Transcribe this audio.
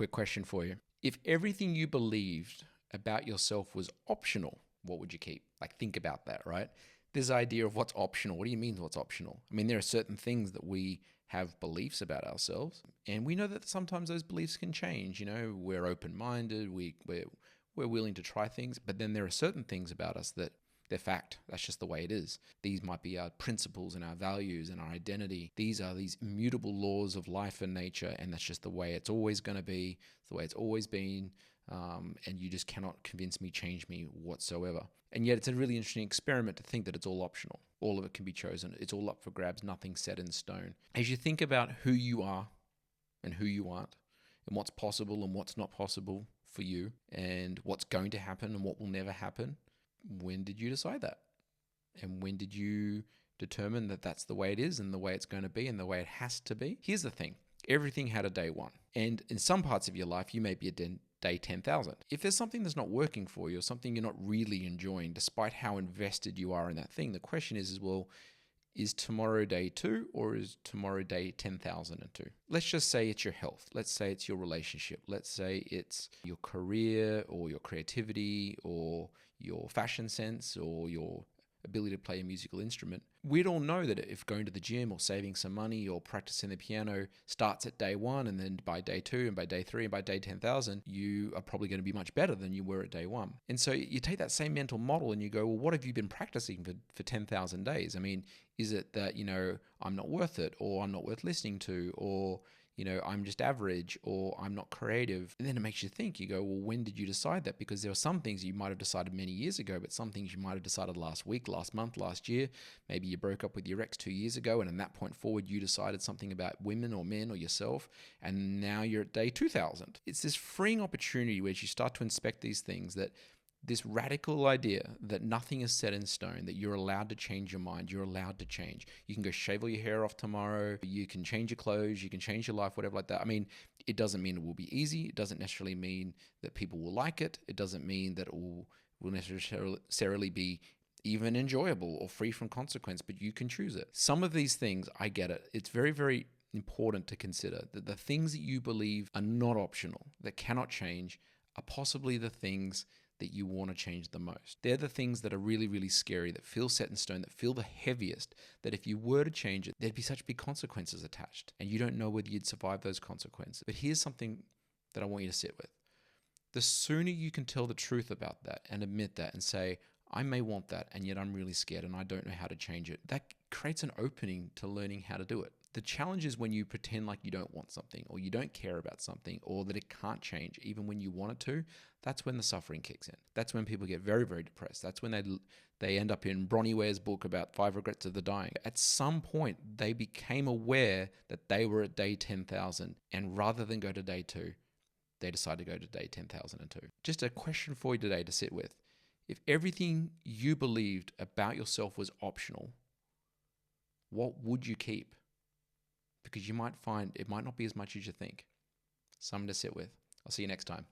quick question for you. If everything you believed about yourself was optional, what would you keep? Like, think about that, right? This idea of what's optional. What do you mean what's optional? I mean, there are certain things that we have beliefs about ourselves, and we know that sometimes those beliefs can change. You know, we're open-minded, we're willing to try things, but then there are certain things about us that they're fact. That's just the way it is. These might be our principles and our values and our identity. These are these immutable laws of life and nature, and that's just the way it's always going to be. It's the way it's always been, and you just cannot convince me, change me whatsoever. And yet it's a really interesting experiment to think that it's all optional. All of it can be chosen. It's all up for grabs, nothing set in stone. As you think about who you are and who you aren't, and what's possible and what's not possible for you, and what's going to happen and what will never happen, when did you decide that? And when did you determine that that's the way it is and the way it's going to be and the way it has to be? Here's the thing. Everything had a day one. And in some parts of your life, you may be at day 10,000. If there's something that's not working for you or something you're not really enjoying, despite how invested you are in that thing, the question is well, is tomorrow day 2 or is tomorrow day 10,002? Let's just say it's your health. Let's say it's your relationship. Let's say it's your career or your creativity or your fashion sense or your ability to play a musical instrument. We'd all know that if going to the gym or saving some money or practicing the piano starts at day 1 and then by day 2 and by day 3 and by day 10,000, you are probably going to be much better than you were at day 1. And so you take that same mental model and you go, well, what have you been practicing for 10,000 days? I mean, is it that, I'm not worth it, or I'm not worth listening to, or I'm just average, or I'm not creative? And then it makes you think. You go, well, when did you decide that? Because there are some things you might have decided many years ago, but some things you might have decided last week, last month, last year. Maybe you broke up with your ex 2 years ago, and in that point forward, you decided something about women or men or yourself, and now you're at day 2000. It's this freeing opportunity where you start to inspect these things, that this radical idea that nothing is set in stone, that you're allowed to change your mind, you're allowed to change. You can go shave all your hair off tomorrow, you can change your clothes, you can change your life, whatever like that. I mean, it doesn't mean it will be easy. It doesn't necessarily mean that people will like it. It doesn't mean that it will necessarily be even enjoyable or free from consequence, but you can choose it. Some of these things, I get it. It's very, very important to consider that the things that you believe are not optional, that cannot change, are possibly the things that you want to change the most. They're the things that are really, really scary, that feel set in stone, that feel the heaviest, that if you were to change it, there'd be such big consequences attached, and you don't know whether you'd survive those consequences. But here's something that I want you to sit with. The sooner you can tell the truth about that and admit that and say, I may want that, and yet I'm really scared and I don't know how to change it, that creates an opening to learning how to do it. The challenge is when you pretend like you don't want something, or you don't care about something, or that it can't change even when you want it to. That's when the suffering kicks in. That's when people get very, very depressed. That's when they end up in Bronnie Ware's book about 5 Regrets of the Dying. At some point, they became aware that they were at day 10,000, and rather than go to day 2, they decided to go to day 10,002. Just a question for you today to sit with. If everything you believed about yourself was optional, what would you keep? Because you might find it might not be as much as you think. Something to sit with. I'll see you next time.